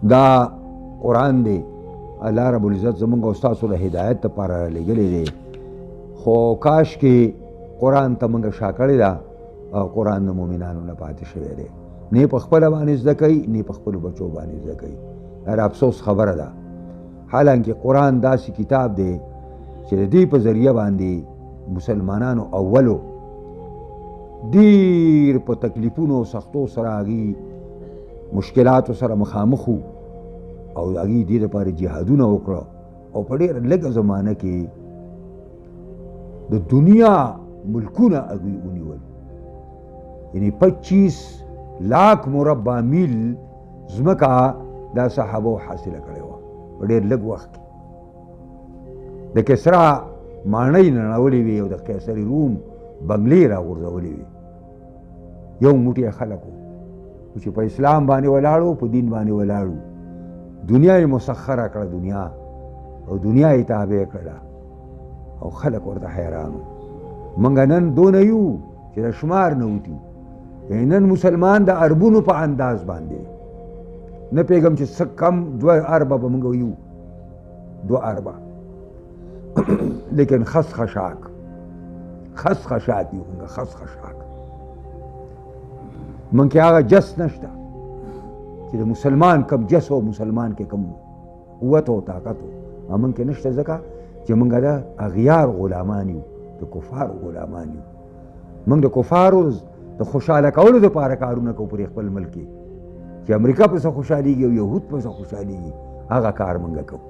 دا قرآن دی الله رب العزت زمونږ او ستاسو د هدایت لپاره رالیږلی دی، خو کاش کې قرآن ته موږ شا کړې ده او قرآن د مؤمنانو نه پاتې شوی دی، نه په خپله باندې زده کوي نه په خپلو بچو باندې زده کوي. دا افسوس خبره ده. حالانکه قرآن داسې کتاب دی چې د دې په ذریعه باندې مسلمانانو اولو ډېر په تکلیفونو او سختو سره هغې مشکلاتو سره مخامخ وو او هغې دې دپاره جهادونه وکړه او په ډېره لږه زمانه کې د دنیا ملکونه هغوی ونیول، یعنې 25 لاک مربع میل ځمکه دا صحابو حاصله کړې وه په ډېر لږ وخت کې. د کسرا ماڼۍ نړولې وې او د قیصر روم بنګلې راغورځولې وې. یو موټی خلک وو چې په اسلام باندې ولاړو، په دین باندې ولاړو، دنیا یې مسخره کړه دنیا او دنیا یې تابع کړه او خلک ورته حیران وو. موږ نن دونه یو چې د شمار نه وتو، نن مسلمان د اربونو په انداز باندې نه پیغام چې څه کم 2 اربه به موږ یو 2 اربه لیکن خس خشاک یو موږ خس خشاک. من کې هغه جس نشته چې د مسلمان کم جس او مسلمان کې کم قوت او طاقت او من کې نشته، ځکه چې موږ د اغیار غلامان یو، د کفارو غلامان یو. موږ د کفارو د خوشحاله کولو دپاره کارونه کوو پر خپل ملک کې، چې امریکا پسې خوشحالېږي او یهود پسې خوشحالېږي، هغه کار موږ کوو.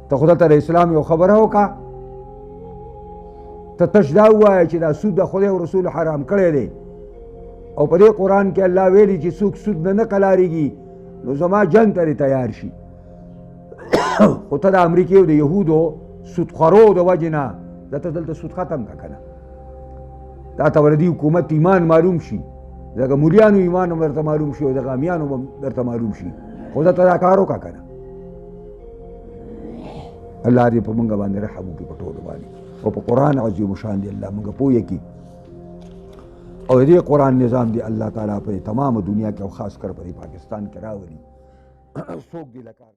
ته خو دلته د اسلام یو خبره وکړه، ته تش دا ووایه چې دا سود د خدای او رسول حرام کړی دی او په دې قرآن کې الله ویلي چې څوک سود نه قلاریږي نو زما جنګ ته تیار شي. خو ته د امریکې او د یهودو سودخورو د وجې نه ته دلته سود ختم که که نه، دا ته ولدي حکومت ایمان معلوم شي، دغه مولیانو ایمان هم درته معلوم شي او دغه امیانو هم درته معلوم شي، خو دلته دا کار وکړه که نه. الله دې په موږ باندې رحم وکړي په ټولو باندې او په قرآن عظیم شان دی الله موږ پوه کړي او دې قرآن نظام دی الله تعالی په تمام دنیا کې او خاص کر په پاکستان کې راولي. څوک دې لکار